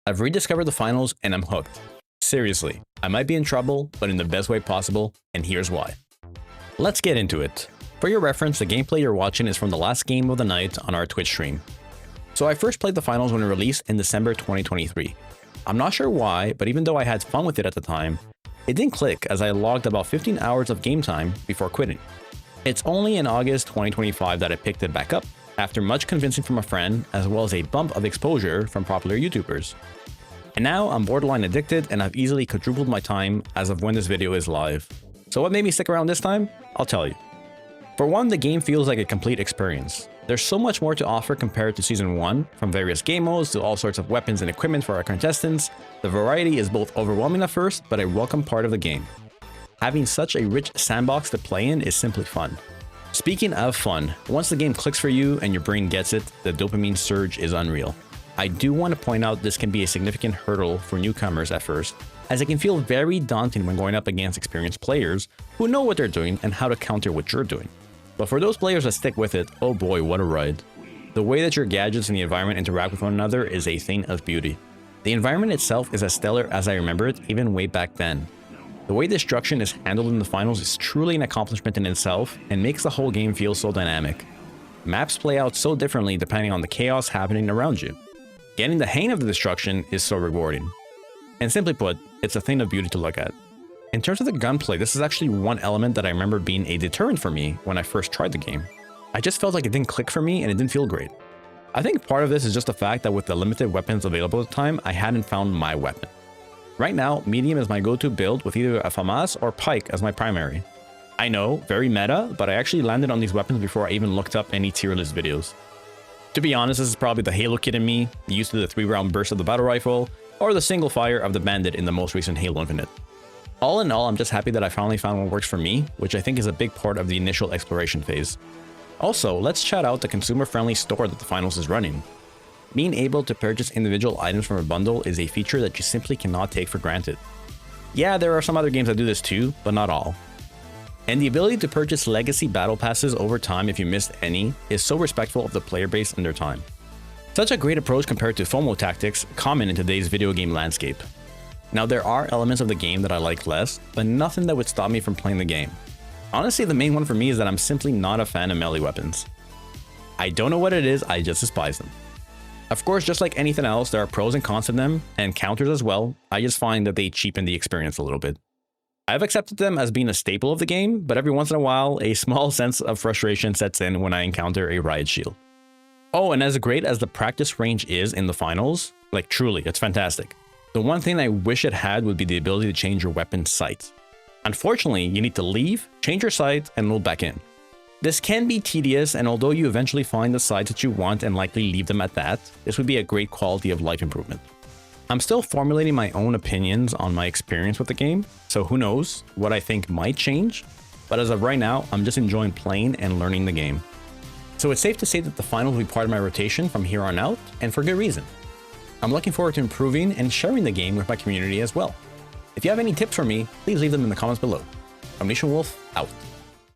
I've rediscovered the finals and I'm hooked. Seriously, I might be in trouble, but in the best way possible, and here's why. Let's get into it. For your reference, the gameplay you're watching is from the last game of the night on our Twitch stream. So I first played the finals when it released in December 2023. I'm not sure why, but even though I had fun with it at the time, it didn't click as I logged about 15 hours of game time before quitting. It's only in August 2025 that I picked it back up, after much convincing from a friend, as well as a bump of exposure from popular YouTubers. And now I'm borderline addicted and I've easily quadrupled my time as of when this video is live. So what made me stick around this time? I'll tell you. For one, the game feels like a complete experience. There's so much more to offer compared to Season 1, from various game modes to all sorts of weapons and equipment for our contestants. The variety is both overwhelming at first, but a welcome part of the game. Having such a rich sandbox to play in is simply fun. Speaking of fun, once the game clicks for you and your brain gets it, the dopamine surge is unreal. I do want to point out this can be a significant hurdle for newcomers at first, as it can feel very daunting when going up against experienced players who know what they're doing and how to counter what you're doing. But for those players that stick with it, oh boy, what a ride. The way that your gadgets and the environment interact with one another is a thing of beauty. The environment itself is as stellar as I remember it, even way back then. The way destruction is handled in the finals is truly an accomplishment in itself and makes the whole game feel so dynamic. Maps play out so differently depending on the chaos happening around you. Getting the hang of the destruction is so rewarding. And simply put, it's a thing of beauty to look at. In terms of the gunplay, this is actually one element that I remember being a deterrent for me when I first tried the game. I just felt like it didn't click for me and it didn't feel great. I think part of this is just the fact that with the limited weapons available at the time, I hadn't found my weapon. Right now, medium is my go-to build with either a FAMAS or pike as my primary. I know, very meta, but I actually landed on these weapons before I even looked up any tier list videos. To be honest, this is probably the Halo kid in me, used to the 3-round burst of the battle rifle, or the single fire of the bandit in the most recent Halo Infinite. All in all, I'm just happy that I finally found what works for me, which I think is a big part of the initial exploration phase. Also, let's chat out the consumer-friendly store that the finals is running. Being able to purchase individual items from a bundle is a feature that you simply cannot take for granted. Yeah, there are some other games that do this too, but not all. And the ability to purchase legacy battle passes over time if you missed any is so respectful of the player base and their time. Such a great approach compared to FOMO tactics common in today's video game landscape. Now, there are elements of the game that I like less, but nothing that would stop me from playing the game. Honestly, the main one for me is that I'm simply not a fan of melee weapons. I don't know what it is, I just despise them. Of course, just like anything else, there are pros and cons to them, and counters as well. I just find that they cheapen the experience a little bit. I've accepted them as being a staple of the game, but every once in a while, a small sense of frustration sets in when I encounter a riot shield. Oh, and as great as the practice range is in the finals, like truly, it's fantastic. The one thing I wish it had would be the ability to change your weapon sight. Unfortunately, you need to leave, change your sight, and load back in. This can be tedious, and although you eventually find the sights that you want and likely leave them at that, this would be a great quality of life improvement. I'm still formulating my own opinions on my experience with the game, so who knows what I think might change, but as of right now, I'm just enjoying playing and learning the game. So it's safe to say that the finals will be part of my rotation from here on out, and for good reason. I'm looking forward to improving and sharing the game with my community as well. If you have any tips for me, please leave them in the comments below. Omniscient Wolf, out.